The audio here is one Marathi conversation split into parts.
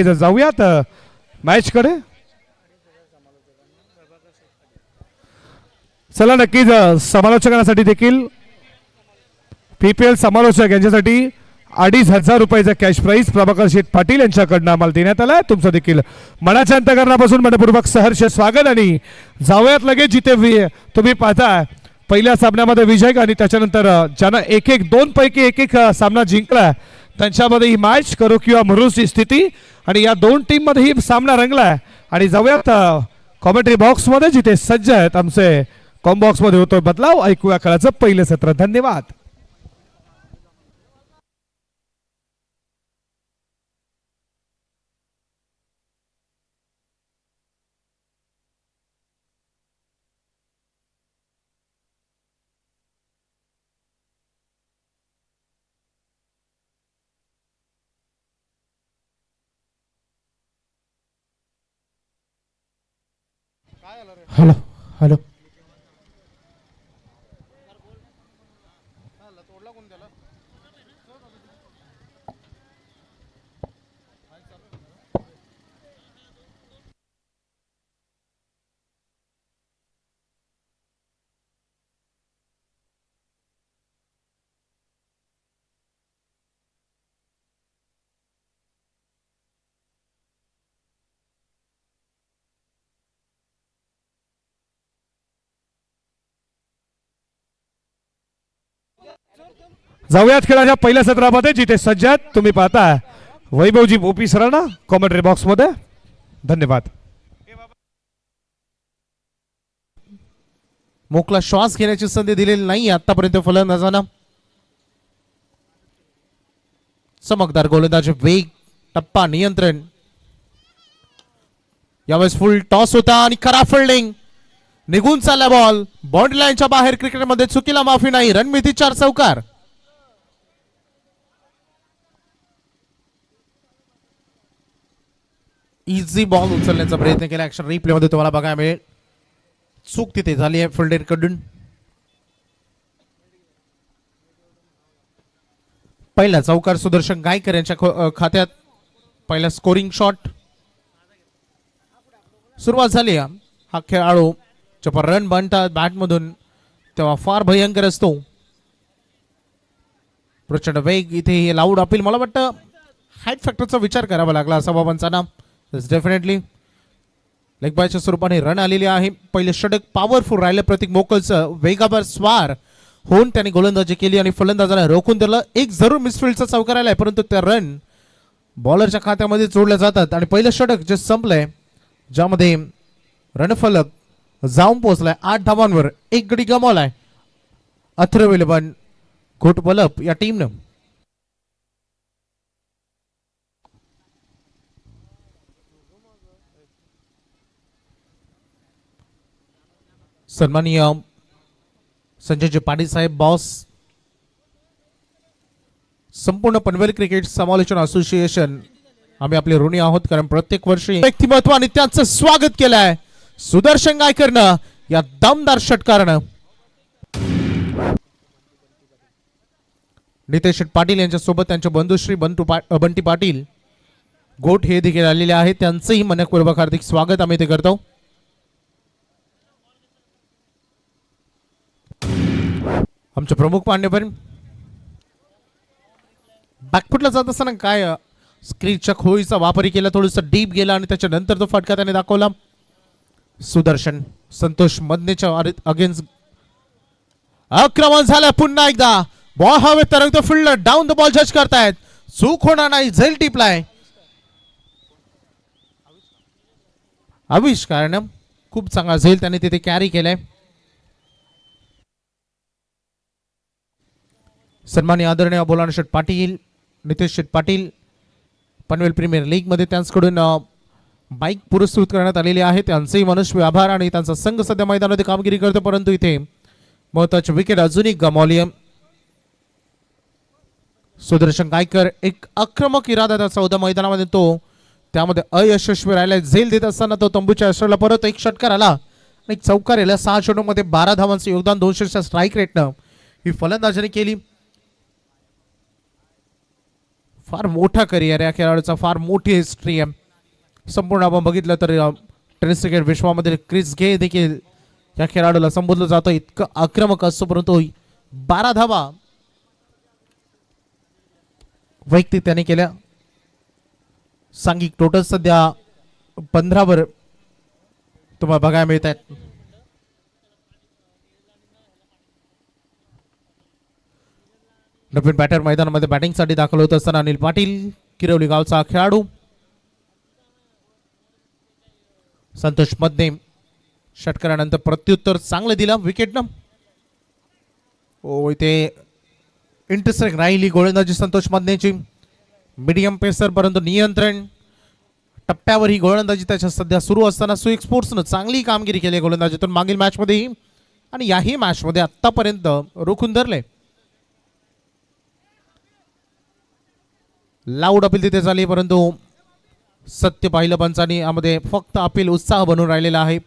जाऊयात मॅच कडे. चला नक्कीच समालोचकांसाठी देखील पीपीएल समालोचक यांच्यासाठी 2500 रुपयाचा कॅश प्राइज प्रभाकर शेठ पाटील यांच्याकडून आम्हाला देण्यात आला. तुमचं देखील मनाच्या अंतःकरणापासून मनपूर्वक सहर्ष स्वागत. आणि जाऊयात लगेच जिथे तुम्ही पाहता पहिल्या सामन्यामध्ये विजय आणि त्याच्यानंतर ज्यानं एक एक दोन पैकी एक एक सामना जिंकला त्यांच्यामध्ये ही मॅच करो किंवा मरूची स्थिती आणि या दोन टीम मध्ये ही सामना रंगला. आणि जाऊयात कॉमेंट्री बॉक्स मध्ये जिथे सज्ज आहेत आमचे कॉम बॉक्स मध्ये होतोय बदलाव. ऐकूया खेळाचं पहिलं सत्र. धन्यवाद. हॅलो हॅलो जाऊयात खेळाच्या पहिल्या सत्रामध्ये जिथे सज्ज आहेत तुम्ही पाहता वैभवजी ओपी सरांना कॉमेंट्री बॉक्स मध्ये. धन्यवाद. मोकला श्वास घेण्याची संधी दिलेली नाही आतापर्यंत फलंदाजांना. चमकदार गोलंदाजी वेग टप्पा नियंत्रण. यावेळेस फुल टॉस होता आणि खरा फिल्डिंग. निघून चालला बॉल बाउंड्री लाईनच्या बाहेर. क्रिकेटमध्ये चुकीला माफी नाही. रणमिती 4 चौकार. इझी बॉल उचलण्याचा प्रयत्न केला. ऍक्शन रिप्ले मध्ये तुम्हाला बघायला मिळेल चूक तिथे झाली आहे फिल्डर कडून. पहिला चौकार सुदर्शन गायकर यांच्या खात्यात. पहिला स्कोरिंग शॉट सुरुवात झाली. हा खेळाडू जेव्हा रन बनतात बॅट मधून तेव्हा फार भयंकर असतो. प्रचंड वेग इथे लाऊड अपील. मला वाटतं हाईट फॅक्टरचा विचार करावा लागला असा बाबांचा नाम. डेफिनेटली लेग बायच्या स्वरूपाने रन आलेली आहे. पहिले षटक पॉवरफुल राहिले. प्रतीक मोकलचं वेगावर स्वार होऊन त्याने गोलंदाजी केली आणि फलंदाजाला रोखून दिलं. एक जरूर मिसफिल्डचा चौकार आलाय परंतु त्या रन बॉलरच्या खात्यामध्ये जोडल्या जातात. आणि पहिलं षटक जे संपलंय ज्यामध्ये रणफलक जाऊन पोहोचलाय 8 धावांवर. 1 गडी गमावलाय अथर्व इलेव्हन घोटपलप या टीमनं. सन्माननीय संजयजी पाटील साहेब बॉस, संपूर्ण पनवेल क्रिकेट समालोचन असोसिएशन आम्ही आपले ऋणी आहोत कारण प्रत्येक वर्षी व्यक्तिमत्व आणि त्यांचं स्वागत केलं आहे सुदर्शन गायकरनं या दमदार षटकारानं. नितेश पाटील यांच्या सोबत त्यांचे बंधुश्री बंटी पाटील गोट हे देखील आलेले आहेत. त्यांचंही मनपूर्वक हार्दिक स्वागत आम्ही ते करतो. आमचे प्रमुख मान्यवर बॅकफुटला जात असताना काय स्क्रीनच्या खोळीचा वापर केला. थोडस डीप गेला आणि त्याच्यानंतर तो फटका त्याने दाखवला. सुदर्शन संतोष मदनेच्या अगेन्स्ट आक्रमण झालं. पुन्हा एकदा बॉल हवे तरंगतो. फिल्डर डाऊन द बॉल जज करतायत. चूक होणार नाही. झेल टिपलाय आविष्कारनं. खूप चांगला झेल त्याने तिथे कॅरी केलाय. सन्माननीय आदरणीय बोलाना शेठ पाटील नितेश शेठ पाटील पनवेल प्रीमियर लीग मध्ये त्यांच्याकडून बाईक पुरस्कृत करण्यात आलेली आहे. त्यांचेही मनस्वी आभार. आणि त्यांचा संघ सध्या मैदानामध्ये कामगिरी करतो परंतु इथे महत्वाची विकेट अजूनही गमावली. सुदर्शन गायकर एक आक्रमक इरादा त्याचा होता मैदानामध्ये. तो त्यामध्ये अयशस्वी राहिला. झेल देत असताना तो तंबूच्या आश्रयाला परत एक षटकार आला. एक चौकार आला. 6 षटकांमध्ये 12 धावांचं योगदान. 200च्या स्ट्राईक रेटनं ही फलंदाजीने केली. फार मोठा करिअर या खेळाडूचा, फार मोठी हिस्ट्री आहे. संपूर्ण आपण बघितलं तर टेनिस क्रिकेट विश्वामध्ये क्रिस गे देखील या खेळाडूला संबोधलं जातं. इतकं आक्रमक असतो, परंतु 12 धावा वैयक्तिक त्याने केल्या. सांघिक टोटल सध्या 15 वर तुम्हाला बघायला मिळत आहेत. नवीन बॅटर मैदानामध्ये बॅटिंगसाठी दाखल होत असताना अनिल पाटील, किरवली गावचा खेळाडू. संतोष मधने षटकारानंतर प्रत्युत्तर चांगलं दिलं विकेटनं. ओ इथे इंटरसेक्ट राहिली गोलंदाजी संतोष मधनेची. मीडियम पेसर परंतु नियंत्रण टप्प्यावर ही गोलंदाजी त्याच्या सध्या सुरू असताना सुएक स्पोर्ट्सनं चांगली कामगिरी केली गोलंदाजीतून मागील मॅचमध्येही आणि याही मॅचमध्ये आतापर्यंत रोखून धरले. लाऊड अपील तिथे झाली, परंतु सत्य पाहिलं पंचांनी यामध्ये फक्त अपील उत्साह बनून राहिलेला आहे.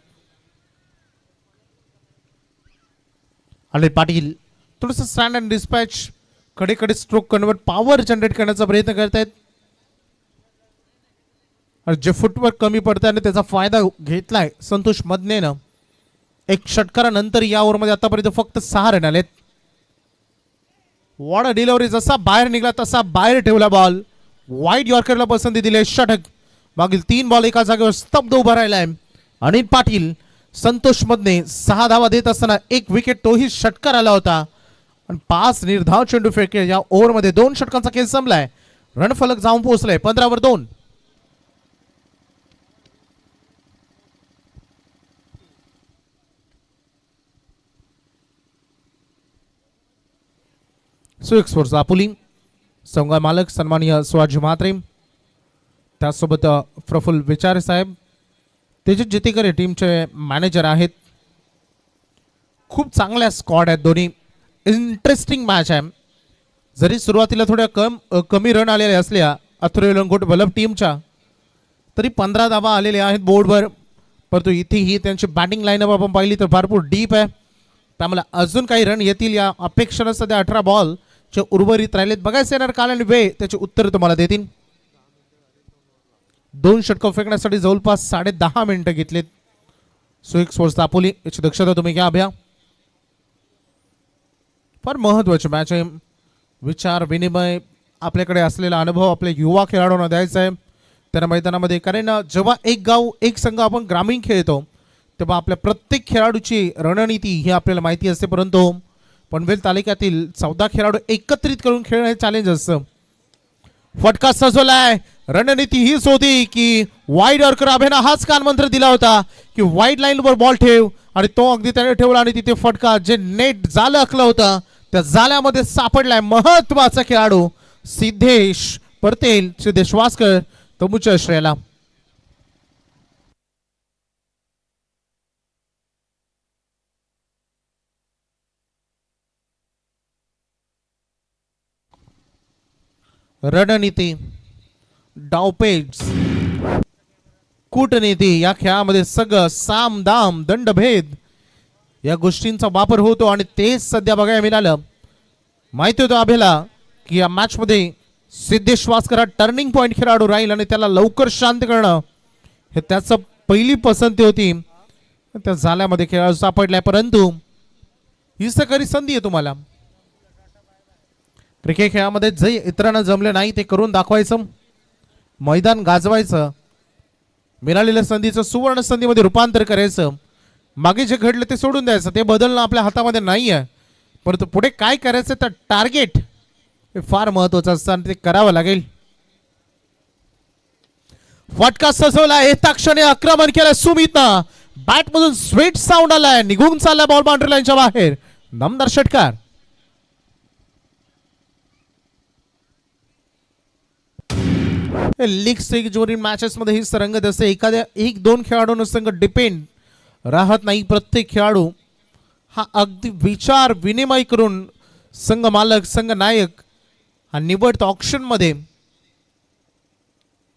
अनिल पाटील थोडंसं स्टँड अँड डिस्पॅच कडे स्ट्रोक कन्वर्ट पॉवर जनरेट करण्याचा प्रयत्न करत आहेत. जे फुटवर्क कमी पडतंय आणि त्याचा फायदा घेतलाय संतोष मधनेनं. एक षटकारानंतर या ओव्हरमध्ये आतापर्यंत फक्त 6 रन आलेत. वॉट अ डिलिव्हरी, जसा बाहेर निघाला तसा बाहेर ठेवला बॉल. वाईट यॉर्करला पसंती दिली. षटक. मागील 3 बॉल एका जागेवर स्तब्ध उभा राहिलाय. अनिल पाटील संतोष मधने 6 धावा देत असताना 1 विकेट, तोही षटकार आला होता. 5 निर्धाव चेंडू फेकले. या ओव्हरमध्ये 2 षटकांचा खेळ संपलाय. रणफलक जाऊन पोहोचलाय 15 वर 2. सुएक स्पोर्ट्स आपुली संघ मालक सन्माननीय शिवाजी म्हात्रे, त्यासोबत प्रफुल्ल विचारे साहेब, तेजस जितेकर हे टीमचे मॅनेजर आहेत. खूप चांगल्या स्क्वॉड आहेत दोन्ही. इंटरेस्टिंग मॅच आहे. जरी सुरुवातीला थोड्या कमी रन आलेल्या असल्या अथुरे लंगोट बल्लभ टीमच्या, तरी 15 धावा आलेल्या आहेत बोर्डवर. परंतु इथेही त्यांची बॅटिंग लाईनअप आपण पाहिली तर भरपूर डीप आहे. त्यामुळे अजून काही रन येतील या अपेक्षेनं सध्या 18 बॉल चे उर्वरित राहिलेत. बघायचं येणार काल आणि वेळ त्याचे उत्तर तुम्हाला देतील. 2 षटकं फेकण्यासाठी जवळपास 10.5 मिनिटं घेतलेत. सुएक स्पोर्ट्स दापोली याची दक्षता तुम्ही घ्या अभ्या. फार महत्वाची मॅच आहे. विचार विनिमय, आपल्याकडे असलेला अनुभव आपल्या युवा खेळाडूंना द्यायचा आहे त्या मैदानामध्ये. कारण जेव्हा एक गाव एक संघ आपण ग्रामीण खेळतो तेव्हा आपल्या प्रत्येक खेळाडूची रणनीती ही आपल्याला माहिती असते, परंतु पनवेल तालुक्यातील 14 खेळाडू एकत्रित करून खेळणं हे चॅलेंज असतं. फटका सजवलाय. रणनीती हीच होती की वाईड यॉर्कर. अभेना हाच कानमंत्र दिला होता की वाईड लाईनवर बॉल ठेव, आणि तो अगदी त्याने ठेवला आणि तिथे फटका जे नेट जालं आखलं होतं त्या जाल्यामध्ये सापडलाय. महत्वाचा खेळाडू सिद्धेश परतेल, सिद्धेश वासकर तमुच्या श्रेयाला. रणनीती, डावपेच, कूटनीती या खेळामध्ये सगळं साम दाम दंडभेद या गोष्टींचा वापर होतो आणि तेच सध्या बघायला मिळालं. माहिती होतं अभेला की या मॅच मध्ये सिद्धेश वासकर हा टर्निंग पॉइंट खेळाडू राहील आणि त्याला लवकर शांत करणं हे त्याचं पहिली पसंती होती. त्या जाल्यामध्ये खेळाडू सापडलाय, परंतु ही सगळी संधी आहे तुम्हाला. क्रिकेट खेळामध्ये जे इतरांना जमले नाही ते करून दाखवायचं, मैदान गाजवायचं, मिळालेल्या संधीचं सुवर्ण संधीमध्ये रूपांतर करायचं. मागे जे घडलं ते सोडून द्यायचं, ते बदलणं आपल्या हातामध्ये नाही आहे. परंतु पुढे काय करायचं तर टार्गेट हे फार महत्वाचं असतं आणि ते करावं लागेल. फटका सजवला. येता क्षणी आक्रमण केलं सुमितनं. बॅट मधून स्वीट साऊंड आलाय. निघून चाललाय बॉल बाउंड्री लाईनच्या बाहेर. दमदार षटकार. लीग स्टेज जोरी मॅचेस मध्ये ही सरंगत असते. एखाद्या 1-2 खेळाडूंना संघ डिपेंड राहत नाही. प्रत्येक खेळाडू हा अगदी विचार विनिमय करून संघ मालक संघ नायक हा निवडतो. ऑप्शन मध्ये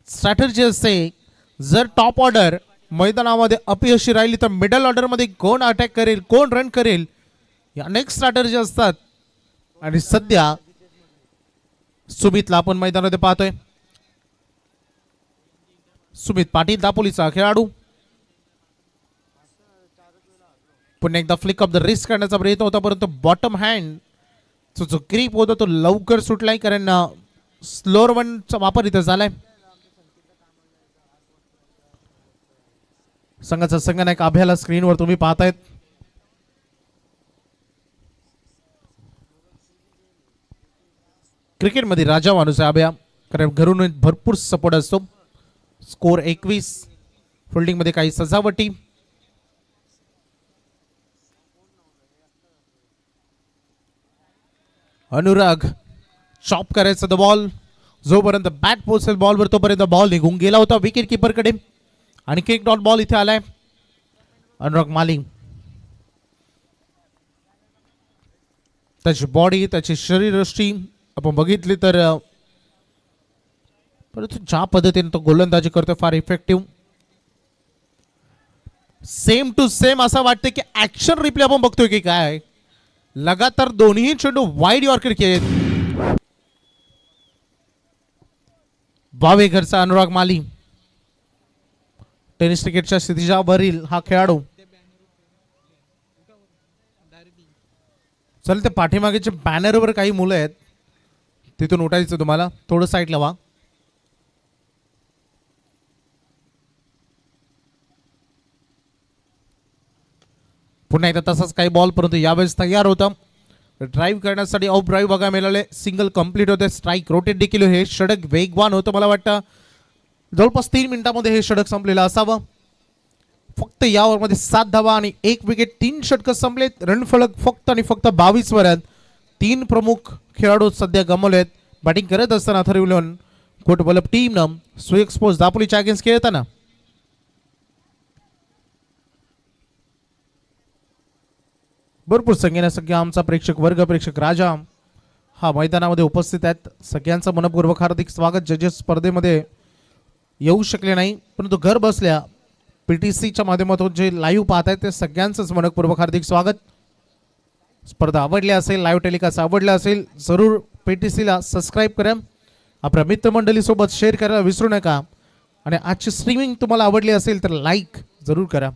स्ट्रॅटर्जी असते. जर टॉप ऑर्डर मैदानामध्ये अपयशी राहिली तर मिडल ऑर्डर मध्ये कोण अटॅक करेल, कोण रन करेल या अनेक स्ट्रॅटर्जी असतात. आणि सध्या सुमितला आपण मैदानामध्ये पाहतोय. सुमित पाटील दापोलीचा खेळाडू. पुन्हा एकदा फ्लिक ऑफ द रिस्क करण्याचा प्रयत्न होता, परंतु बॉटम हँड जो ग्रीप होता तो लवकर सुटलाय, कारण स्लोअर वनचा वापर इथं झालाय. संघाचा संघनायक अभ्याला स्क्रीनवर तुम्ही पाहतायत. क्रिकेटमध्ये राजा माणूस आहे अभ्या, कारण घरून भरपूर सपोर्ट असतो. स्कोर 21. फिल्डिंग मध्ये काही सजावटी. अनुराग चॉप करायचं द बॉल. जोपर्यंत बॅट पोहोचेल बॉलवर तोपर्यंत बॉल निघून गेला होता विकेट किपरकडे. आणि किक डॉट बॉल इथे आलाय. अनुराग माली त्याची बॉडी त्याची शरीरयष्टी आपण बघितली तर, परंतु ज्या पद्धतीने तो गोलंदाजी करतोय फार इफेक्टिव्ह. सेम टू सेम असं वाटतं की ऍक्शन रिप्ले आपण बघतोय की काय. लगातार दोन्ही चेंडू वाईड यॉर्कर केले. भावेघरचा अनुराग माली टेनिस क्रिकेटच्या क्षितिजावरील हा खेळाडू. चल ते पाठीमागेच्या बॅनरवर काही मुलं आहेत तिथून उठायचं तुम्हाला, थोडं साईडला व्हा. पुन्हा एकदा तसाच काही बॉल, परंतु यावेळेस तयार होता ड्राईव्ह करण्यासाठी. ऑफ ड्राईव्ह बघा मिळाले. सिंगल कंप्लीट होते. स्ट्राईक रोटेट देखील. हे षटक वेगवान होतं. मला वाटतं जवळपास 3 मिनिटांमध्ये हे षटक संपलेलं असावं. फक्त या ओव्हरमध्ये 7 धावा आणि 1 विकेट. 3 षटकं संपलेत. रन फलक फक्त आणि फक्त 22 वर आहेत. 3 प्रमुख खेळाडू सध्या गमावलेत. बॅटिंग करत असताना ठरवलं कोटबलप टीमनं सुएक स्पोर्ट्स दापोलीच्या अगेन्स्ट खेळताना. भरपूर संख्येने सगळ्या आमचा प्रेक्षक वर्ग, प्रेक्षक राजा हा मैदानामध्ये उपस्थित आहेत. सगळ्यांचं मनपूर्वक हार्दिक स्वागत. जजेस स्पर्धेमध्ये येऊ शकले नाही, परंतु घर बसल्या पीटीसीच्या माध्यमातून जे लाईव्ह पाहत आहेत ते सगळ्यांचंच मनपूर्वक हार्दिक स्वागत. स्पर्धा आवडली असेल, लाईव्ह टेलिकास्ट आवडला असेल, जरूर पीटीसीला सबस्क्राईब करा. आपल्या मित्रमंडळीसोबत शेअर करायला विसरू नका. आणि आजची स्ट्रीमिंग तुम्हाला आवडली असेल तर लाईक जरूर करा.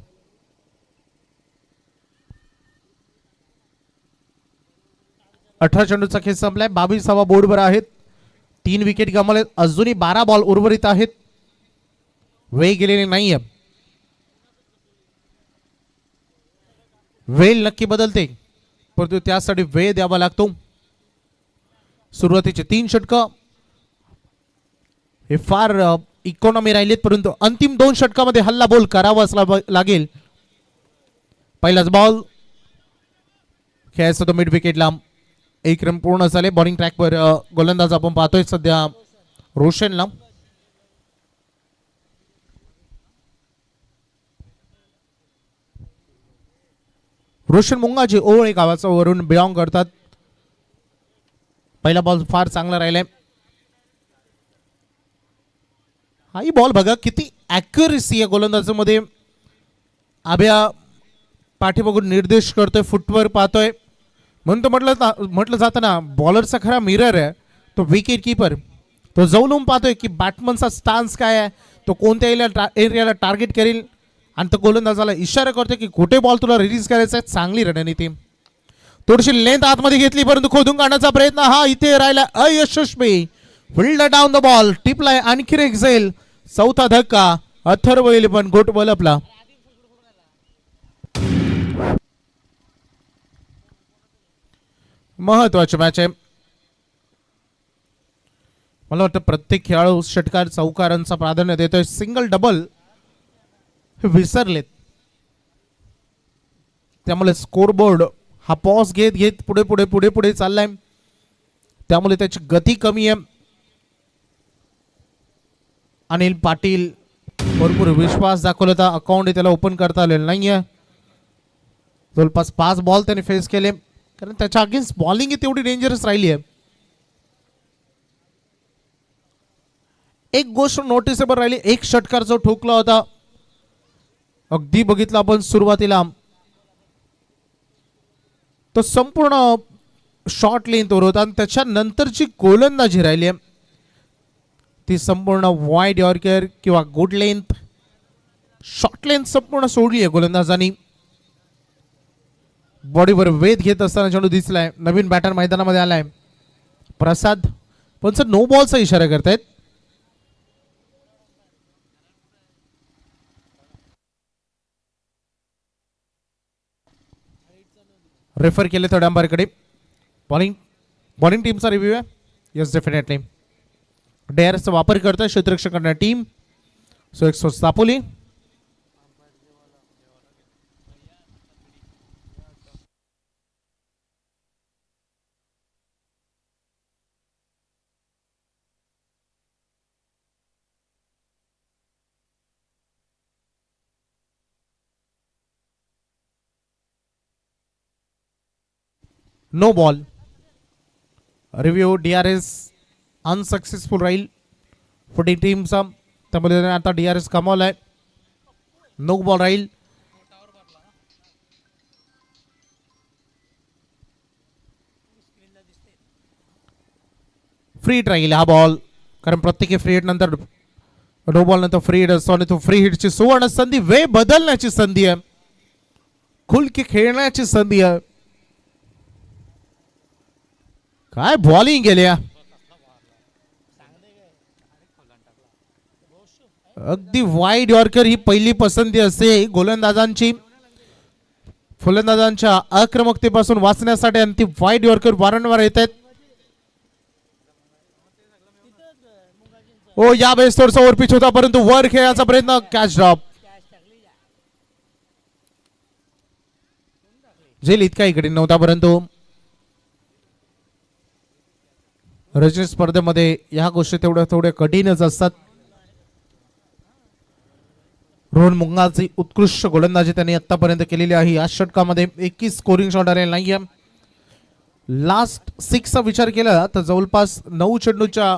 अठरा चेंडूचा खेळ संपलाय. 22 बोर्डवर आहेत. 3 विकेट गमावलेत. अजूनही 12 बॉल उर्वरित आहेत. वेळ गेलेली नाहीये. वेळ नक्की बदलते, परंतु त्यासाठी वेळ द्यावा लागतो. सुरुवातीचे 3 षटकं हे फार इकॉनॉमी राहिलेत, परंतु अंतिम 2 षटकामध्ये हल्ला बॉल करावाच लागेल. पहिलाच बॉल खेळायचा तो मिड विकेटला. 1 रन पूर्ण झाले. बॉलिंग ट्रॅकवर गोलंदाज आपण पाहतोय सध्या रोशनला. रोशन मुंगाजी ओवळे गावाचा वरून बिलॉंग करतात. पहिला बॉल फार चांगला राहिलाय. हाही बॉल बघा किती ॲक्युरेसी आहे गोलंदाजामध्ये. आभ्या पाठीमागून निर्देश करतोय, फुटवर पाहतोय. म्हणून तो म्हटलं जातं ना, बॉलरचा खरा मिरर आहे तो विकेट किपर. तो जवळून पाहतोय की बॅट्समनचा स्टान्स काय आहे, तो कोणत्या एरियाला टार्गेट करेल, आणि तो गोलंदाजाला इशारा करतोय की कुठे बॉल तुला रिलीज करायचा आहे. चांगली रणनीती. थोडीशी लेंथ आतमध्ये घेतली, परंतु खोदून काढण्याचा प्रयत्न हा इथे राहिला अयशस्वी. Field down the ball. टिपलाय आणखी एक झेल. चौथा धक्का. अथर्व येईल पण गोट बलपला. महत्वाची मॅच आहे. मला वाटतं प्रत्येक खेळाडू षटकार चौकारांचा प्राधान्य देतोय. सिंगल डबल हे विसरलेत, त्यामुळे स्कोरबोर्ड हा पॉज घेत घेत पुढे पुढे पुढे पुढे चाललाय. त्यामुळे त्याची गती कमी आहे. अनिल पाटील भरपूर विश्वास दाखवला होता. अकाउंट त्याला ओपन करता आलेलं नाहीये. जवळपास 5 बॉल त्याने फेस केले, कारण त्याच्या अगेन्स्ट बॉलिंग तेवढी डेंजरस राहिली आहे. एक गोष्ट नोटिसेबल राहिली, एक षटकार जो ठोकला होता अगदी बघितला आपण सुरुवातीला, तो संपूर्ण शॉर्ट लेंथवर होता आणि त्याच्यानंतरची गोलंदाजी राहिली आहे ती संपूर्ण वाईड यॉर्कर किंवा गुड लेंथ शॉर्ट लेंथ संपूर्ण सोडली आहे गोलंदाजांनी. बॉडीवर वेध घेत असताना चेंडू दिसलाय. नवीन बॅटर मैदानामध्ये आलाय प्रसाद. पण नो बॉलचा इशारा करतायत. रेफर केले थर्ड अंपायरकडे. बॉलिंग टीमचा रिव्ह्यू आहे. येस डेफिनेटली डेअरचा वापर करतोय क्षेत्ररक्षण करणारी टीम. सो एक दापोली. No ball. Review DRS unsuccessful राहील फुटिंग टीमचा. त्यामध्ये आता DRS कमावलाय. नो बॉल राहील. फ्री हिट राहील हा बॉल कारण प्रत्येकी फ्री हिट नंतर नो बॉल नंतर फ्री हिट असतो आणि तो फ्री हिटची सुवर्ण संधी वेळ बदलण्याची संधी आहे. खुलकी खेळण्याची संधी आहे. काय बॉलिंग केल्या. अगदी वाईड यॉर्कर ही पहिली पसंती असते गोलंदाजांची. फलंदाजांच्या आक्रमकतेपासून वाचण्यासाठी आणि ती वाईड यॉर्कर वारंवार येत आहेत. ओ या वेळेस थोडसा ओव्हर पिच होता परंतु वर खेळायचा प्रयत्न. Catch drop. झेल इतका इकडे नव्हता परंतु रणजी स्पर्धेमध्ये या गोष्टी थोड्या कठीणच असतात. रोहन मुंगाची उत्कृष्ट गोलंदाजी त्यांनी आतापर्यंत केलेली आहे. या षटकामध्ये 21 स्कोरिंग शॉट आलेला नाहीये. लास्ट 6चा विचार केला तर जवळपास 9 चेंडूच्या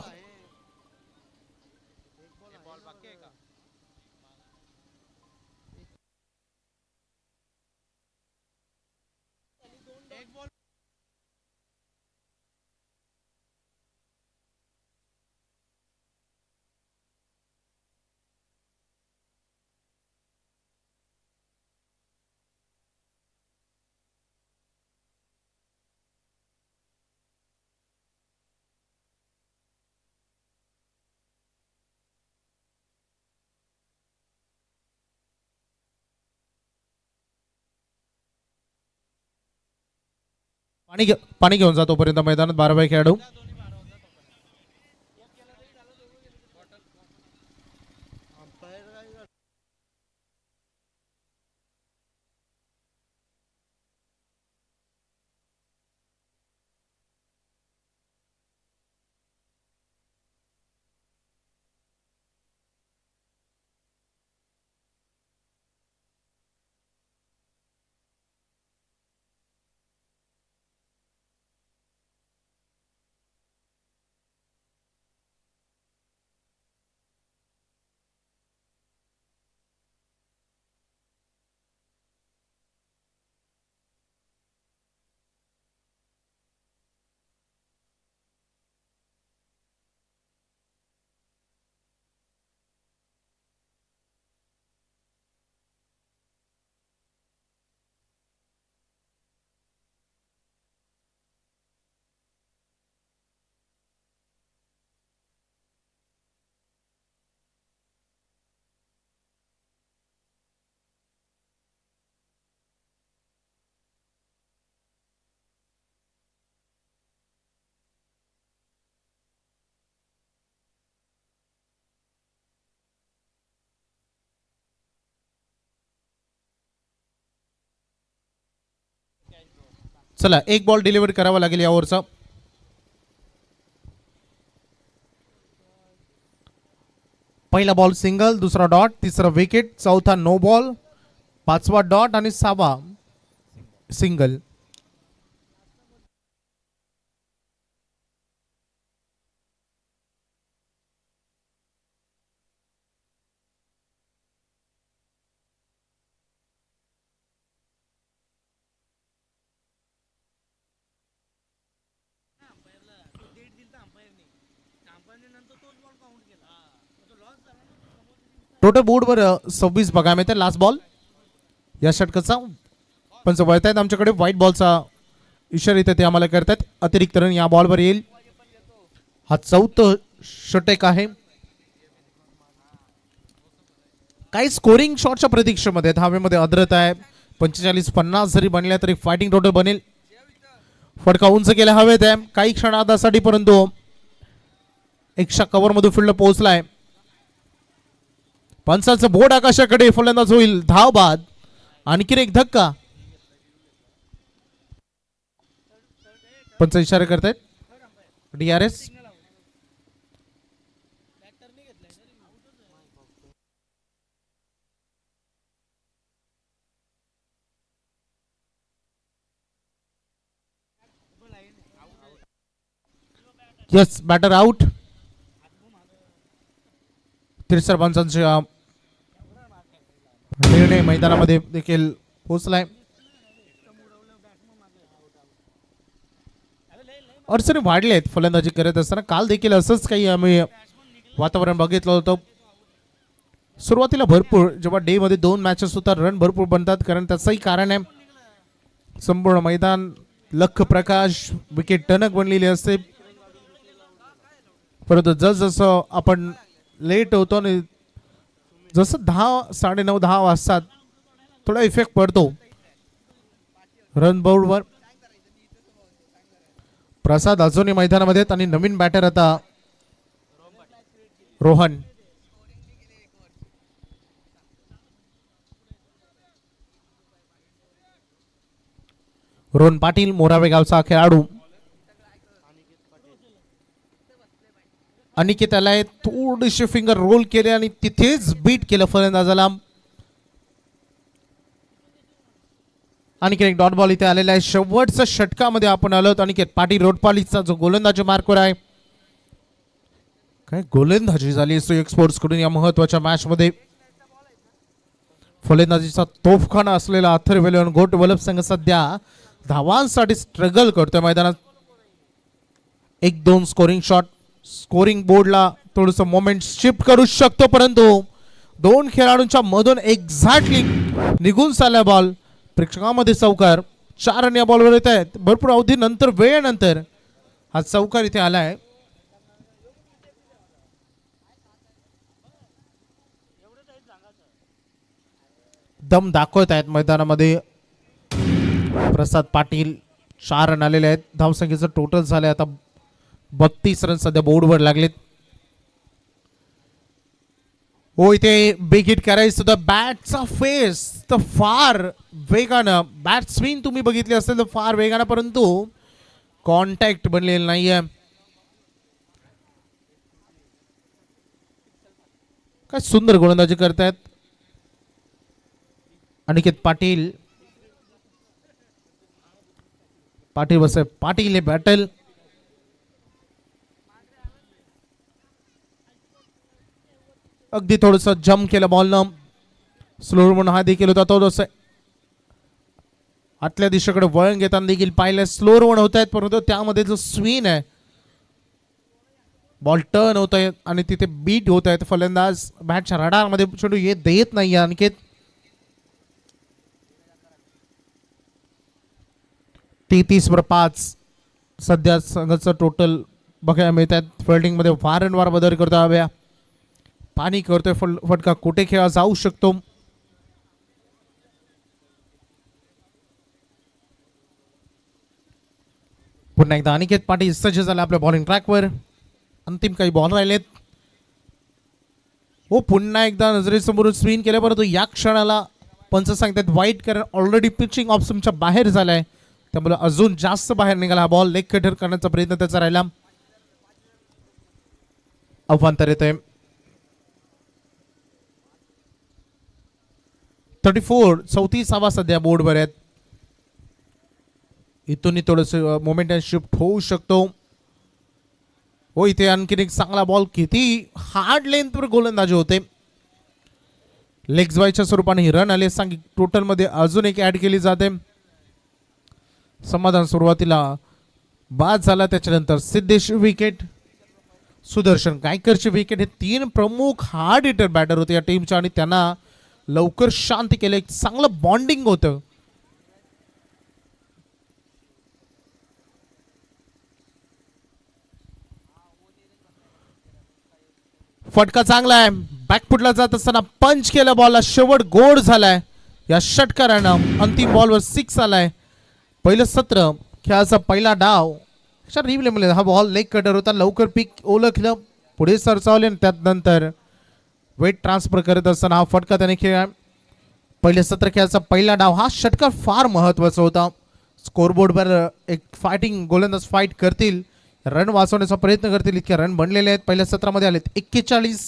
पाणी घेऊन जातो पर्यंत मैदानात 12 खेळाडू. चला एक बॉल डिलिव्हर करावा लागेल या ओव्हरचा. पहिला बॉल सिंगल, दुसरा डॉट, तिसरा विकेट, चौथा नो बॉल, पाचवा डॉट आणि 6वा सिंगल. टोटल बोर्डवर 26 बघायला मिळते लास्ट बॉल या षटकाचा. पण वळत आहेत आमच्याकडे व्हाईट बॉलचा इशारा इथे ते आम्हाला करतात. अतिरिक्त रन या बॉलवर येईल. हा 4था षटक आहे. काही स्कोरिंग शॉटच्या प्रतीक्षेमध्ये हवेमध्ये आर्द्रता आहे. 45-50 जरी बनल्या तरी फायटिंग टोटल बनेल. फटका उंच केला हवेत आहे काही क्षणासाठी, परंतु एकशा कव्हर मधून फील्ड पोहोचलाय. पंचाचं बोर्ड आकाशाकडे, फलंदाज होईल धाव बाद. आणखीन एक धक्का. पंच इशारा करतायत. DRS yes, batter out. तिरसर पंचांचा निर्णय मैदानामध्ये देखील पोहोचलाय. अडचणी वाढले आहेत फलंदाजी करत असताना. काल देखील असंच काही आम्ही वातावरण बघितलं होतं. सुरुवातीला भरपूर जेव्हा डे मध्ये 2 मॅचेस होतात रन भरपूर बनतात, कारण त्याचंही कारण आहे संपूर्ण मैदान लख प्रकाश विकेट टणक बनलेली असते. परंतु जसं आपण लेट होतो आणि जसं 10, 9:30, 10 वाजतात थोडा इफेक्ट पडतो रन बोर्डवर. प्रसाद अजूनही मैदानामध्ये आणि नवीन बॅटर आता रोहन. रोहन पाटील मोरावे गावचा खेळाडू. अनिकेताला थोडीशी फिंगर रोल केले आणि तिथेच बीट केलं फलंदाजाला. आणखी एक डॉट बॉल इथे आलेला आहे. शेवटच्या षटकामध्ये आपण आलो. अनिकेत पाटील रोडपालीचा जो गोलंदाजी मार्कवर आहे. काय गोलंदाजी झाली एक्सपोर्ट्स कडून या महत्वाच्या मॅच मध्ये. फलंदाजीचा तोफखाना असलेला अथर्वेलन गोट वल्लभ संघ सध्या धावांसाठी स्ट्रगल करतोय मैदानात. 1-2 स्कोरिंग शॉट स्कोरिंग बोर्डला थोडंसं मोमेंट शिफ्ट करू शकतो, परंतु 2 खेळाडूंच्या मधून एक्झॅक्टली निघून चालला बॉल. प्रेक्षकांमध्ये चौकार. 4 रन या बॉलवर येत आहेत. भरपूर अवधी नंतर वेळेनंतर हा चौकार इथे आलाय. दम दाखवत आहेत मैदानामध्ये प्रसाद पाटील. 4 रन आलेले आहेत. धावसंख्येचं टोटल झालंय आता 32 रन सध्या बोर्डवर लागलेत. हो, इथे बिग हिट करायचं सुद्धा. बॅटचा फेस तर फार वेगानं, बॅट स्विंग तुम्ही बघितली असेल तर फार वेगानं, परंतु कॉन्टॅक्ट बनलेला नाहीये. काय सुंदर गोलंदाजी करतायत अनिकेत पाटील. पाटील बसे पाटील हे बॅटल. अगदी थोडस जम्प केलं बॉलनं. स्लोअर म्हणून हा देखील होता तो. जसं आतल्या दिशेकडे वळण घेताना देखील पाहिलं स्लोअर वन होत आहेत, परंतु त्यामध्ये जो स्विंग आहे बॉल टर्न होत आहे आणि तिथे बीट होत आहेत. फलंदाज बॅटच्या रडारमध्ये चेंडू देत नाही अनिकेत. 33/5 सध्या संघाचं टोटल बघायला मिळत आहेत. फिल्डिंग मध्ये वारंवार बदल करतो हव्या. पाणी करतोय फटका कुठे खेळा जाऊ शकतो. पुन्हा एकदा अनिकेत पाटील सज्ज झाला आपल्या बॉलिंग ट्रॅकवर. अंतिम काही बॉल राहिलेत. हो, पुन्हा एकदा नजरेसमोरून स्विंग केलं, परंतु या क्षणाला पंच सांगतात वाईट, कारण ऑलरेडी पिचिंग ऑप्शनच्या बाहेर झालाय. त्यामुळे अजून जास्त बाहेर निघाला हा बॉल. लेग कटर करण्याचा प्रयत्न त्याचा राहिला. अवांतर येतोय. 34 सध्या बोर्डवर आहेत. इथून थोडस मोमेंटम शिफ्ट होऊ शकतो. हो, इथे आणखीन एक चांगला बॉल. किती हार्ड लेंथवर गोलंदाजी होते. लेग्स बायच्या स्वरूपाने रन आले. सांग टोटल मध्ये अजून एक ऍड केली जाते. समाधान सुरुवातीला बाद झाला, त्याच्यानंतर सिद्धेश विकेट. सुदर्शन गायकरची विकेट. हे 3 प्रमुख हार्ड हिटर बॅटर होते या टीमच्या आणि त्यांना लवकर शांत केलं. एक चांगलं बॉन्डिंग होतं. फटका चांगला आहे. बॅकफुटला जात असताना पंच केलं बॉलला. शेवट गोड झालाय या षटकारानं. अंतिम बॉलवर 6 आलाय. पहिलं सत्र खेळाचा पहिला डाव. हा बॉल लेग कटर होता. लवकर पीक ओळखलं, पुढे सरसावले आणि त्यानंतर वेट ट्रान्सफर करत असताना हा फटका त्याने खेळला. पहिले सत्र खेळाचा पहिला डाव. हा षटकार फार महत्वाचा होता. स्कोरबोर्डवर एक फायटिंग गोलंदाज फाईट करतील, रन वाचवण्याचा प्रयत्न करतील. इतके रन बनलेले आहेत. पहिल्या सत्रामध्ये आलेत 41.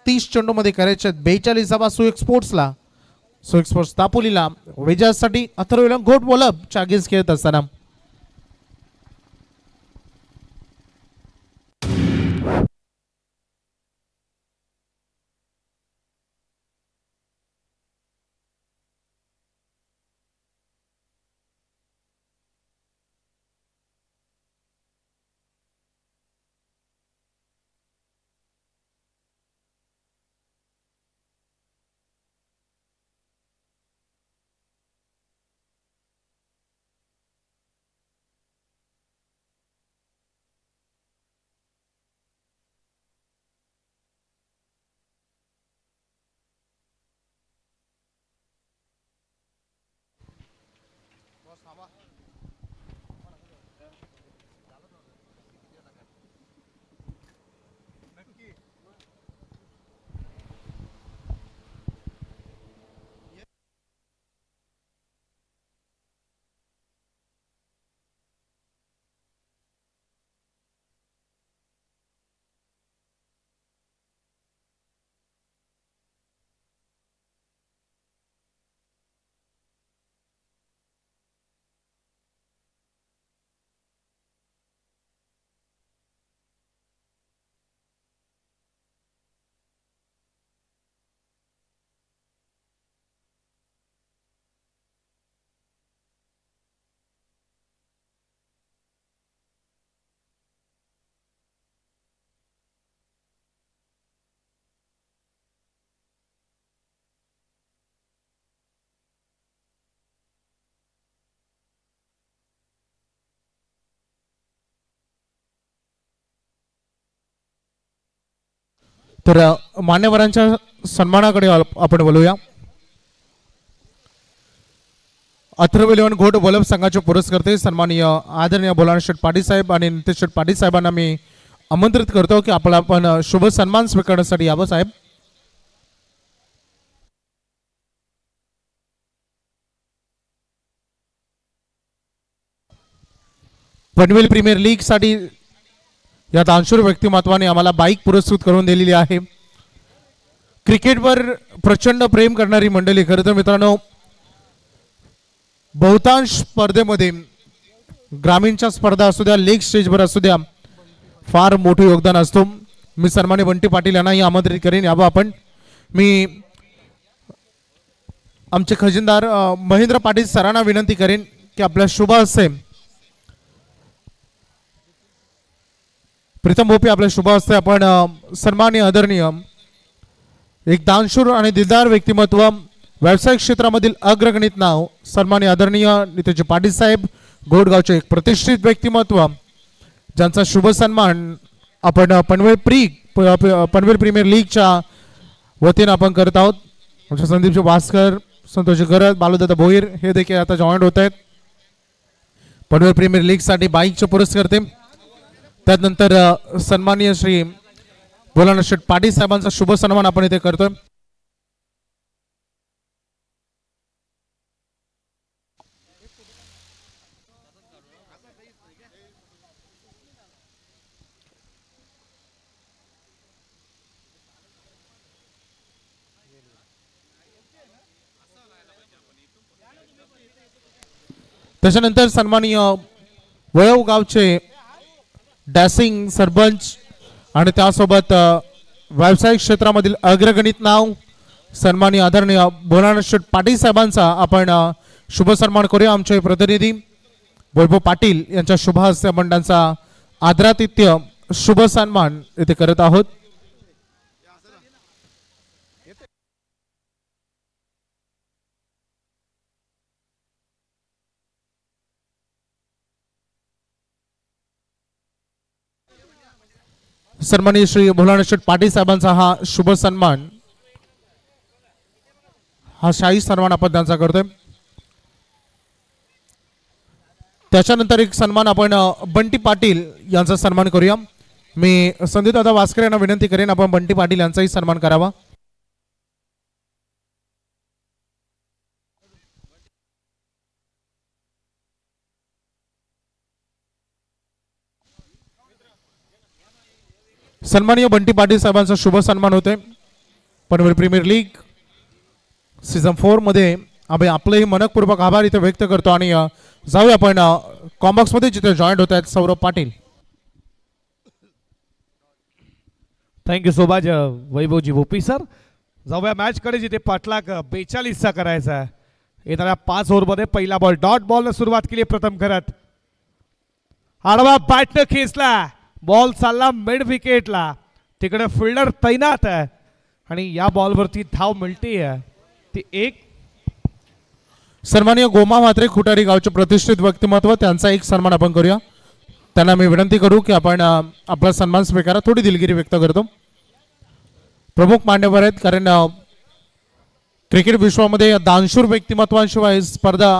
30 चेंडूमध्ये करायचे आहेत 42 धावा सुएक स्पोर्ट्सला. सुएक स्पोर्ट्स दापोलीला विजयासाठी अथर्वला गोड बोलपच्या अगेन्स्ट खेळत असताना तर मान्यवरांच्या सन्मानाकडे आपण बोलूया. अथर्व इलेव्हन घोट वल्लभ संघाचे पुरस्कर्ते सन्माननीय आदरणीय बोलाना शेठ पाटील साहेब आणि नितेश शेठ पाटील साहेबांना मी आमंत्रित करतो की आपण शुभ सन्मान स्वीकारण्यासाठी यावं साहेब. पनवेल प्रीमियर लीग साठी या दानशूर व्यक्तिमत्वाने आम्हाला बाईक पुरस्कृत करून दिलेली आहे. क्रिकेटवर प्रचंड प्रेम करणारी मंडळी. खरं तर मित्रांनो, बहुतांश स्पर्धेमध्ये ग्रामीणच्या स्पर्धा असू द्या, लीग स्टेजवर असू द्या, फार मोठं योगदान असतो. मी सन्मान्य बंटी पाटील यांनाही आमंत्रित करेन यावं आपण. मी आमचे खजिनदार महेंद्र पाटील सरांना विनंती करेन की आपल्या शुभ हस्ते प्रीतम भोपे आपल्या शुभ हस्ते आपण सन्माननीय आदरणीय एक दानशूर आणि दिलदार व्यक्तिमत्व, व्यावसायिक क्षेत्रामधील अग्रगणित नाव सन्माननीय आदरणीय नितेश पाटील साहेब गोडगावचे एक प्रतिष्ठित व्यक्तिमत्व, ज्यांचा शुभ सन्मान आपण पनवेल प्रीमियर लीगच्या वतीने आपण करत आहोत. आमचे संदीपजी भास्कर, संतोषजी गरज, बालूदादा भोईर हे देखील आता जॉईंट होत आहेत. पनवेल प्रीमियर लीग साठी बाईकचे पुरस्कर्ते. त्यानंतर सन्माननीय श्री बोलाना शेठ पाटील साहेबांचा शुभ सन्मान आपण इथे करतोय. त्याच्यानंतर सन्माननीय वळव गावचे डॅसिंग सरपंच आणि त्यासोबत व्यावसायिक क्षेत्रामधील अग्रगणित नाव सन्माननीय आदरणीय बोलाना शेठ पाटील साहेबांचा आपण शुभ सन्मान करूया. आमचे प्रतिनिधी वैभव पाटील यांच्या शुभ हस्ते आपण त्यांचा आदरातिथ्य शुभ सन्मान इथे करत आहोत. सन्माननीय श्री भोलानाथ शेठ पाटील साहेबांचा हा शुभ सन्मान, हा शाही सन्मान आपण त्यांचा करतोय. त्याच्यानंतर एक सन्मान आपण बंटी पाटील यांचा सन्मान करूया. मी संदीप दादा वास्कर यांना विनंती करेन आपण बंटी पाटील यांचाही सन्मान करावा. सन्माननीय बंटी पाटील साहेबांचा शुभ सन्मान होतोय. पनवेल प्रीमियर लीग सीझन 4 मध्ये आम्ही आपलेही मनपूर्वक आभार इथे व्यक्त करतो आणि जाऊया आपण कॉम्बॉक्स मध्ये जिथे जॉईंट होत आहेत Saurabh Patil. Thank you so much Vaibhavji Bhopi sir. जाऊया मॅच कडे जिथे पाठलाग 42चा करायचा आहे. येणाऱ्या 5 ओव्हरमध्ये पहिला बॉल डॉट बॉल सुरुवात केली प्रथम करत. आडवा बॅटनं खेचला, बॉल चालला मिड विकेटला, तिकडे फिल्डर तैनात आहे आणि या बॉलवरती धाव मिळते ती एक. सन्माननीय गोमा म्हात्रे खुटारी गावचे प्रतिष्ठित व्यक्तिमत्व, त्यांचा एक सन्मान आपण करूया. त्यांना मी विनंती करू की आपण आपला सन्मान स्वीकारा. थोडी दिलगिरी व्यक्त करतो. प्रमुख मान्यवर आहेत कारण क्रिकेट विश्वामध्ये दानशूर व्यक्तिमत्वांशिवाय स्पर्धा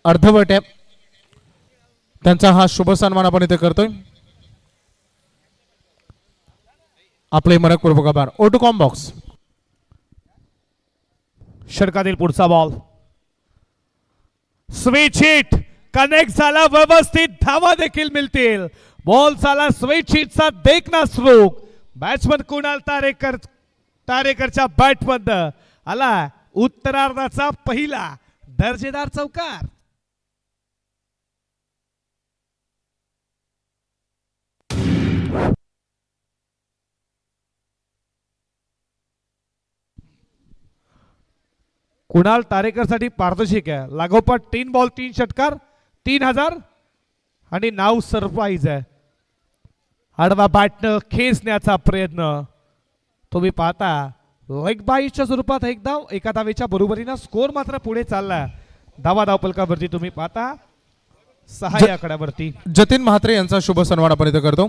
अर्धवट आहे. त्यांचा हा शुभ सन्मान आपण इथे करतोय. आपले मनपूर्वक आभार. O two combox. षटकातील पुढचा बॉल स्वीट हिट कनेक्ट झाला, व्यवस्थित धावा देखील मिळतील. बॉल झाला स्वीट हिटचा देखना स्ट्रोक. बॅट्समन कुणाल तारेकरच्या बॅटमधनं आला उत्तरार्धाचा पहिला दर्जेदार चौकार. कुणाल तारेकरसाठी पारदर्शक आहे. लागोपाठ 3 बॉल 3 षटकार 3000 आणि नाव सरप्राईज आहे. आडवा बॅटनं खेचण्याचा प्रयत्न तुम्ही पाहता. लेग बाईच्या स्वरूपात एक धाव, एका धावेच्या बरोबरीनं स्कोर मात्र पुढे चालला. धावा धावपलकावरती तुम्ही पाहता 6 या आकड्यावरती. जतीन म्हात्रे यांचा शुभ सन्मान आपण इथे करतो.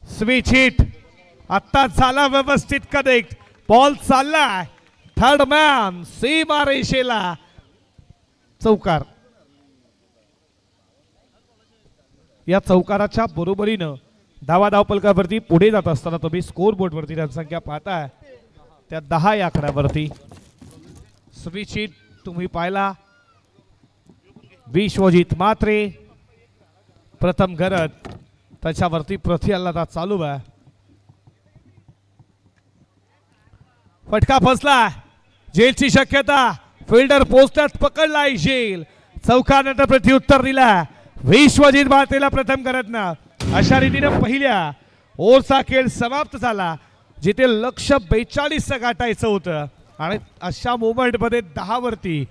स्विच हिट आता झाला व्यवस्थित कनेक्ट. बॉल चाललाय थर्ड मॅन सीमा रेषेला चौकार. या चौकाराच्या बरोबरीनं धावा धावपलकावरती पुढे जात असताना तुम्ही स्कोर बोर्ड वरती जनसंख्या पाहताय त्या 10 या आकड्यावरती. स्विच हिट तुम्ही पाहिला. विश्वजित म्हात्रे प्रथम करत त्याच्यावरती प्रति हल्ला चालू आहे. फटका फसला, जेलची शक्यता. फिल्डर पोस्टात पकडला जेल. चौकानंतर प्रत्युत्तर दिला विश्वजित म्हात्रेला प्रथम करत ना. अशा रीतीने पहिल्या ओव्हरचा खेळ समाप्त झाला जिथे लक्ष 42 गाठायचं होतं आणि अशा मोमेंट मध्ये 10 वरती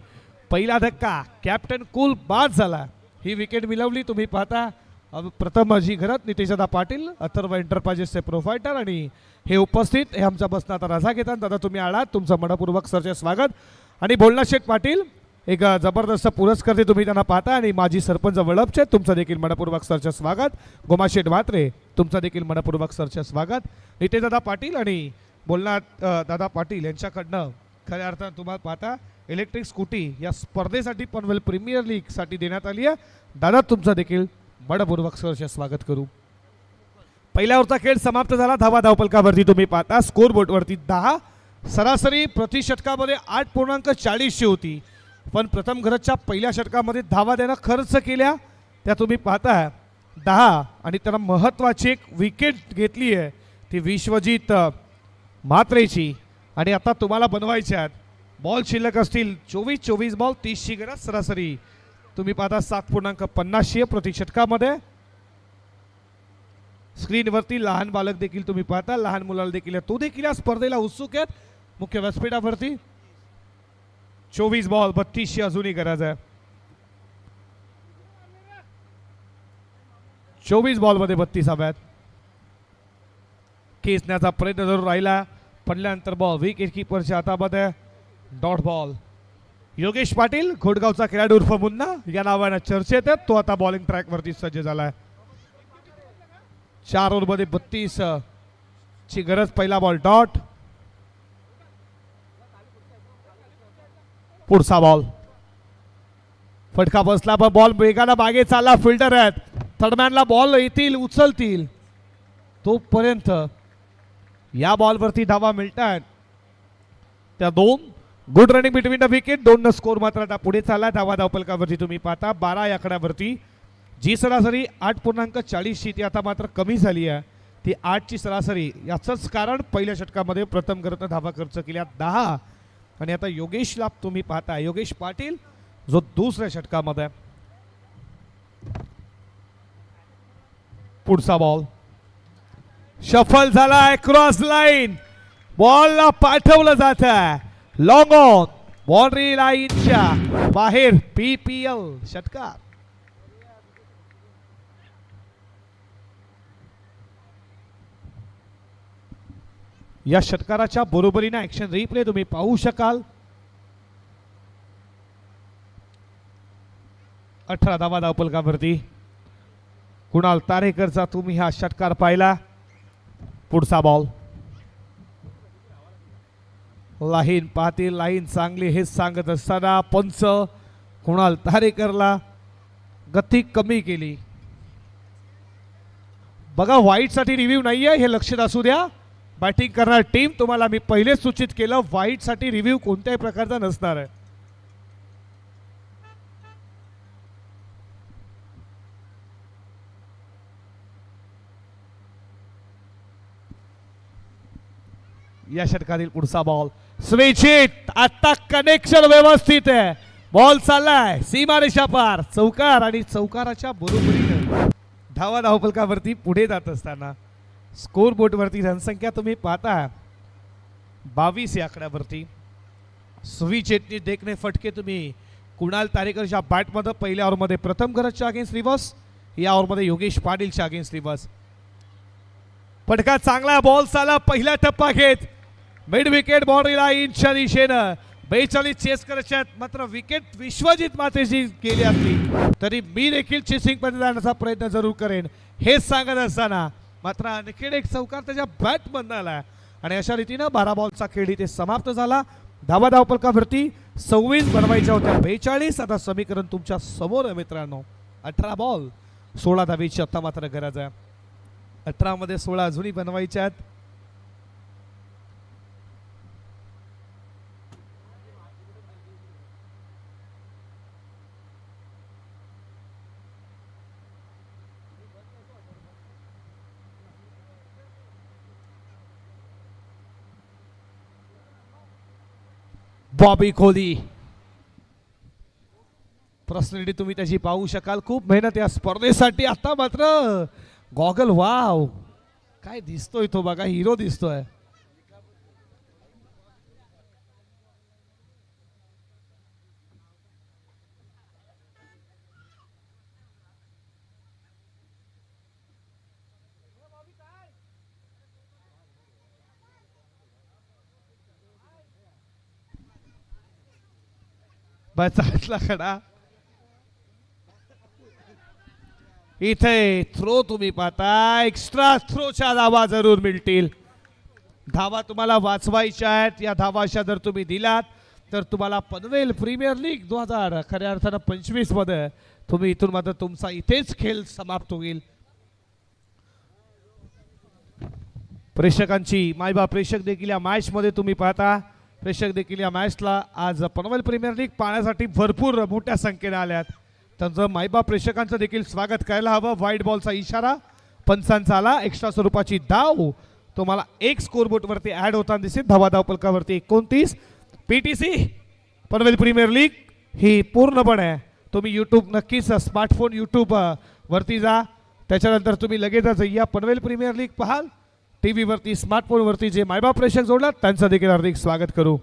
पहिला धक्का. कॅप्टन कुल बाद झाला. ही विकेट मिळवली तुम्ही पाहता. प्रथम अजी घरात नितेशदा पाटील अथर्व एंटरप्राइजेसचे प्रोफायटर आणि हे उपस्थित हे आमच्या बसनं आता रजा घेतात. दादा तुम्ही आलात, तुमचं मनपूर्वक सरचे स्वागत. आणि भोलानाथ शेठ पाटील एक जबरदस्त पुरस्कार तुम्ही त्यांना पाहता आणि माजी सरपंच वळपचे तुमचं देखील मनपूर्वक सरचे स्वागत. गोमा शेठ म्हात्रे तुमचं देखील मनपूर्वक सरचे स्वागत. नितेशदा पाटील आणि भोलानाथ दादा पाटील यांच्याकडनं खऱ्या अर्थानं तुम्हाला पाहता इलेक्ट्रिक स्कूटी या स्पर्धेसाठी पनवेल प्रीमियर लीग साठी देण्यात आली आहे. दादा तुमचं देखील मनपूर्वक सरचे स्वागत करू. पहिल्या ओव्हरचा खेळ समाप्त झाला. धावा धावपलकावरती तुम्ही पाहता स्कोर बोर्डवरती 10. सरासरी प्रति षटकामध्ये 8.40 होती. पण प्रथम घरच्या पहिल्या षटकामध्ये धावा देणं खर्च केल्या त्या तुम्ही पाहता 10 आणि त्यांना महत्त्वाची एक विकेट घेतली आहे ती विश्वजित म्हात्रेची. आणि आता तुम्हाला बनवायचे आहेत बॉल शिल्लक असतील 24 बॉल 30ची गरज. सरासरी तुम्ही पाहता 7.50 प्रति षटकामध्ये. स्क्रीनवरती लहान बालक देखील तुम्ही पाहता, लहान मुलाला देखील तो देखील या स्पर्धेला उत्सुक आहेत. मुख्य व्यासपीठावरती 24 बॉल 32 ची अजूनही गरज आहे. 24 बॉल मध्ये 32 हव्यात. खेचण्याचा प्रयत्न जरूर राहिला, पडल्यानंतर बॉल विकेट किपरच्या हातामध्ये. Dot ball. योगेश पाटील घोडगावचा खेळाडू उर्फ मुन्ना या नावाने चर्चेत आहेत. तो आता बॉलिंग ट्रॅक वरती सज्ज झालाय. 4 ओव्हरमध्ये 32 ची गरज. पहिला बॉल डॉट. पुढचा बॉल फटका बसला, पण बॉल वेगाने मागे चालला. फिल्डर आहेत, थर्डमॅनला बॉल येतील, उचलतील तोपर्यंत या बॉलवरती धावा मिळतात त्या 2. Good running between the wicket. 2 score मात्र आता पुढे चालला. धावा धावपलकावरती तुम्ही पाहता 12 या आकड्यावरती. जी सरासरी 8.40 ती आता मात्र कमी झाली आहे. ती 8 ची सरासरी. याचंच कारण पहिल्या षटकामध्ये प्रथम करता धावा खर्च केल्या 10. आणि आता योगेशला तुम्ही पाहता, योगेश पाटील जो दुसऱ्या षटकामध्ये. पुढचा बॉल शफल झालाय. क्रॉस लाईन बॉलला पाठवलं जात आहे. लॉंग ऑन बाउंड्री लाईनच्या बाहेर. PPL षटकार. या षटकाराच्या बरोबरीने ऍक्शन रिप्ले तुम्ही पाहू शकाल. 18 धावा धावपलकावरती. कुणाल तारेकरचा तुम्ही हा षटकार पाहिला. पुढचा बॉल. लाईन पाहतील, लाईन चांगली हे सांगत असताना पंच कुणाल तारेकरला गती कमी केली. बघा व्हाईट साठी रिव्ह्यू नाहीये हे लक्षात असू द्या. बॅटिंग करणार टीम तुम्हाला मी पहिलेच सूचित केलं, व्हाईट साठी रिव्ह्यू कोणत्याही प्रकारचा नसणार आहे. या षटकातील पुढचा बॉल स्विच हिट. आता कनेक्शन व्यवस्थित आहे. बॉल चाललाय सीमारेषा पार. चौकार आणि चौकाराच्या बरोबरीने धावा धावपलकावरती पुढे जात असताना स्कोर बोर्ड वरती रनसंख्या तुम्ही पाहता 22 या आकड्यावरती. स्विच हिटनी देखणे फटके तुम्ही कुणाल तारेकरच्या बॅटमध्ये पहिल्या ओव्हरमध्ये प्रथम गरजच्या अगेन्स्ट रिव्हर्स. या ओव्हरमध्ये योगेश पाटीलच्या अगेन्स्ट रिव्हर्स. फटका चांगला. बॉल चाला पहिला टप्पा घेत मिड विकेट बाउंड्री लाईनच्या दिशेनं. 42 चेस करायच्यात, मात्र विकेट विश्वजित मातेची गेली असली तरी मी देखील चेसिंग मध्ये जाण्याचा प्रयत्न जरूर करेन हेच सांगत असताना मात्र आणखीन एक चौकार त्याच्या बॅट मधून आला. आणि अशा रीतीनं 12 बॉलचा खेळ इथे समाप्त झाला. धावा धावपलकावरती 26 बनवायच्या होत्या 42. आता समीकरण तुमच्या समोर आहे मित्रांनो. 18 बॉल 16 धावेची आता मात्र गरज आहे. 18 मध्ये 16 अजूनही बनवायच्या आहेत. बॉबी कोहली पर्सनॅलिटी तुम्ही त्याची पाहू शकाल. खूप मेहनत या स्पर्धेसाठी. आता मात्र गॉगल वाव काय दिसतोय तो बघा, हिरो दिसतोय. बचातला खडा. इथे थ्रो तुम्ही पाहता. एक्स्ट्रा थ्रोच्या धावा जरूर मिळतील. धावा तुम्हाला वाचवायच्या आहेत. या धावा अशा जर तुम्ही दिलात तर तुम्हाला पनवेल प्रीमियर लीग 2000 खऱ्या अर्थानं 25 मध्ये तुम्ही इथून मात्र तुमचा इथेच खेळ समाप्त होईल. प्रेक्षकांची मायबा प्रेक्षक देखील या मॅच मध्ये तुम्ही पाहता. प्रेक्षक देखील या मॅचला आज पनवेल प्रीमियर लीग पाहण्यासाठी भरपूर मोठ्या संख्येने आल्यात. त्यांचं मायबा प्रेक्षकांचं देखील स्वागत करायला हवं. व्हाईट बॉलचा इशारा पंचांचा आला. एक्स्ट्रा स्वरूपाची धाव तुम्हाला एक स्कोरबोर्ड वरती ऍड होताना दिसेल. धावा धावपलकावरती 29. PTC पनवेल प्रीमियर लीग ही पूर्णपणे तुम्ही यूट्यूब नक्कीच स्मार्टफोन यूट्यूब वरती जा. त्याच्यानंतर तुम्ही लगेचच या पनवेल प्रीमियर लीग पाहाल टीव्ही वरती स्मार्टफोनवरती जे मायबाप प्रेक्षक जोडलात त्यांचं देखील हार्दिक स्वागत करू.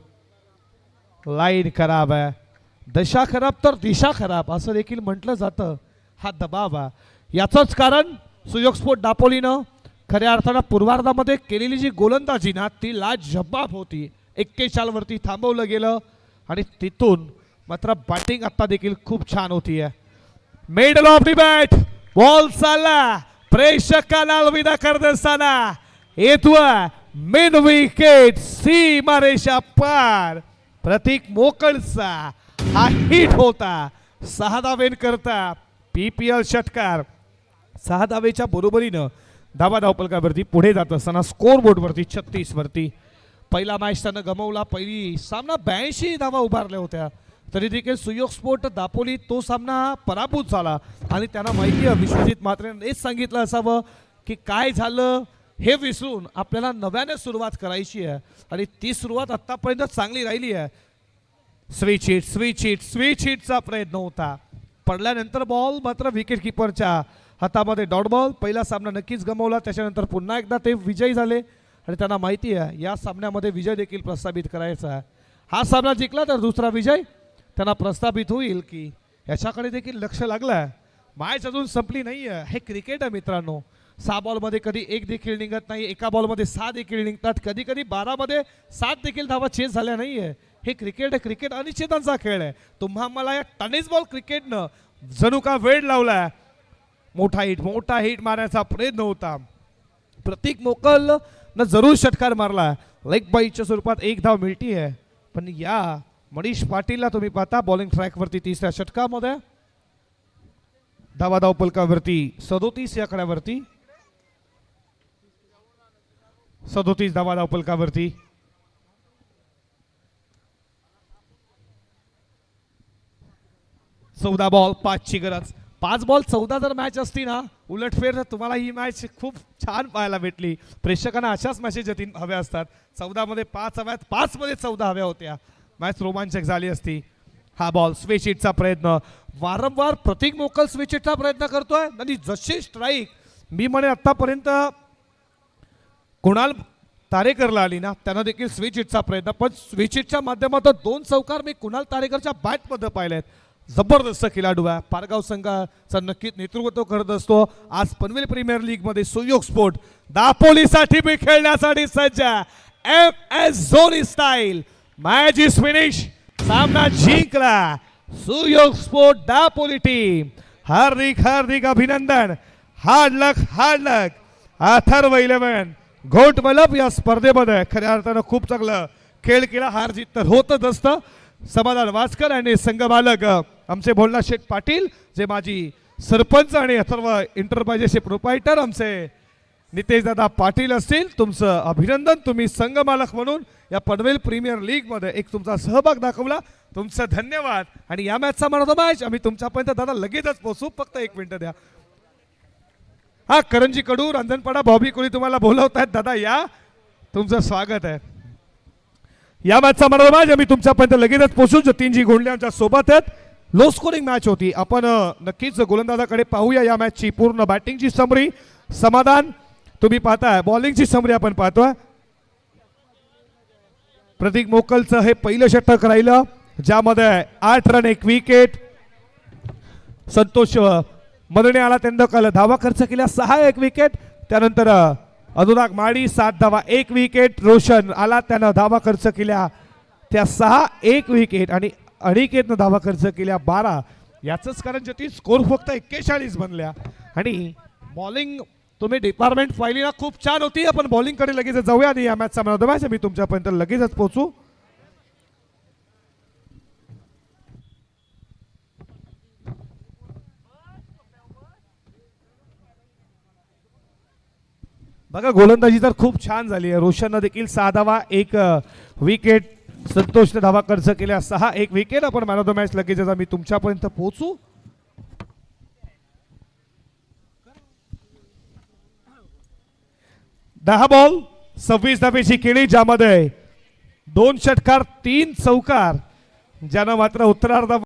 लाईन खराब आहे, दशा खराब तर दिशा खराब असं देखील म्हटलं जातं. हा दबाव आहे, याचंच कारण सुयोग स्पोर्ट दापोलीनं खऱ्या अर्थानं पूर्वार्धामध्ये केलेली जी गोलंदाजी ना ती लाजवाब होती. 41 वरती थांबवलं गेलं आणि तिथून मात्र बॅटिंग आता देखील खूप छान होती आहे. Middle of the bat ball चालला, प्रेक्षकांना अलविदा करत असताना येतोय मिड विकेट सीमारेषा पार. प्रतीक मोकळचा हा हिट होता. 6 धावेन करता PPL षटकार 6 धावेच्या बरोबरीनं धावा धावपलकावरती पुढे जात असताना स्कोर बोर्ड वरती 36 वरती. पहिला मॅच त्यानं गमावला, पहिली सामना 82 धावा उभारल्या होत्या, तरी देखील सुयोग स्पोर्ट दापोली तो सामना पराभूत झाला. आणि त्यांना माहिती आहे विश्वजित म्हात्रेने हेच सांगितलं असावं की काय झालं हे विसरून आपल्याला नव्याने सुरुवात करायची आहे आणि ती सुरुवात आतापर्यंत चांगली राहिली आहे. स्विच हिटचा प्रयत्न होता, पडल्यानंतर बॉल मात्र विकेट किपरच्या हातामध्ये डॉट बॉल. पहिला सामना नक्कीच गमावला, त्याच्यानंतर पुन्हा एकदा ते विजयी झाले आणि त्यांना माहिती आहे या सामन्यामध्ये विजय देखील प्रस्थापित करायचा आहे. हा सामना जिंकला तर दुसरा विजय त्यांना प्रस्थापित होईल की याच्याकडे देखील लक्ष लागलं आहे. मॅच अजून संपली नाही आहे. हे क्रिकेट आहे मित्रांनो. 6 बॉलमध्ये कधी 1 देखील निघत नाही, एका बॉलमध्ये 6 देखील निघतात, कधी कधी 12 मध्ये 7 देखील धावा चेस झाल्या नाही आहे. हे क्रिकेट आहे, क्रिकेट अनिश्चितांचा खेळ आहे. तुम्हा मला या टेनिस बॉल क्रिकेटनं जणू का वेळ लावलाय. मोठा हिट मारण्याचा प्रयत्न होता. प्रतीक मोकल न जरूर षटकार मारला, लेग बाईच्या स्वरूपात 1 धाव मिळती आहे. पण या मनीष पाटीलला तुम्ही पाहता बॉलिंग ट्रॅकवरती तिसऱ्या षटकामध्ये धावा धावपलकावरती 37 या कड्यावरती 37 धावा धावपलकावरती. चौदा बॉल 5 ची गरज. 5 बॉल 14 जर मॅच असती ना उलटफेर तर तुम्हाला ही मॅच खूप छान पाहायला भेटली. प्रेक्षकांना अशाच मॅचेस हव्या असतात. 14 मध्ये 5 हव्यात, 5 मध्ये 14 हव्या होत्या, मॅच रोमांचक झाली असती. हा बॉल स्विच हिटचा प्रयत्न, वारंवार प्रतीक मोकल स्विच हिटचा प्रयत्न करतोय आणि जशी स्ट्राईक मी म्हणे आतापर्यंत कुणाल तारेकरला आली ना त्यानं देखील स्विच हिटचा प्रयत्न, पण स्विच हिटच्या माध्यमातून 2 चौकार मी कुणाल तारेकरच्या बॅटमध्ये पाहिलेत. जबरदस्त खेळाडू आहे, पारगाव संघाचं नक्कीच नेतृत्व करत असतो. आज पनवेल प्रीमियर लीग मध्ये सुयोग स्पोर्ट दापोलीसाठी मी खेळण्यासाठी सज्ज. MS Dhoni style match is finish. सामना जिंकला सुयोग स्पोर्ट दापोली टीम. हार्दिक अभिनंदन. हार्ड लक. अथर्व 11 घोट मलप या स्पर्धेमध्ये खऱ्या अर्थानं खूप चांगलं खेळ केला. हार जीत तर होतच असतं. समाधान वासकर आणि संघमालक आमचे भोलनाथ शेठ पाटील जे माजी सरपंच आणि अथर्व एंटरप्राइजेसचे प्रोप्रायटर आमचे नितेश दादा पाटील असतील, तुमचं अभिनंदन. तुम्ही संघमालक म्हणून या पनवेल प्रीमियर लीग मध्ये एक तुमचा सहभाग दाखवला, तुमचं धन्यवाद. आणि या मॅचचा मॅन ऑफ द मॅच आम्ही तुमच्यापर्यंत दादा लगेचच पोहोचू, फक्त 1 मिनिट द्या. हा करंजी कडू रंजनपाडा बॉबी कोली तुम्हाला बोलवत आहेत दादा, या तुमचं स्वागत आहे. या मॅचचा मॅन ऑफ द मॅच आम्ही तुमच्यापर्यंत लगेचच पोहोचू. जतीनजी गोंडले आमच्या सोबत आहेत. लो स्कोरिंग मॅच होती. आपण नक्कीच गोलंदाजाकडे पाहूया. या मॅचची पूर्ण बॅटिंगची समरी समाधान तुम्ही पाहताय, बॉलिंगची समरी आपण पाहतोय. प्रतीक मोकलचं हे पहिलं षटक राहिलं ज्यामध्ये 8 रन 1 विकेट. संतोष मदने आला, त्यांना काल धावा खर्च केल्या 6 1 विकेट. त्यानंतर अनुराग माडी 7 धावा 1 विकेट. रोशन आला, त्यानं धावा खर्च केल्या त्या 6 1 विकेट आणि अनिकेतनं धावा खर्च केल्या 12. याचंच कारण जती स्कोर फक्त 41 बनल्या. आणि बॉलिंग तुम्ही डिपार्टमेंट पाहिली ना खूप छान होती. आपण बॉलिंगकडे लगेच जाऊया आणि या मॅचचा मॅन ऑफ द मॅच मी तुमच्यापर्यंत लगेचच पोहोचू. बघा गोलंदाजी तर खूप छान झाली आहे. रोशननं देखील 6 धावा 1 विकेट. संतोषने धावा खर्च केल्या 6 1 विकेट. आपण मॅन ऑफ द मॅच लगेचच आम्ही तुमच्यापर्यंत पोहोचू. दहा बॉल 26 धावेची केली, ज्यामध्ये 2 षटकार 3 चौकार, ज्यानं मात्र उत्तरार्ध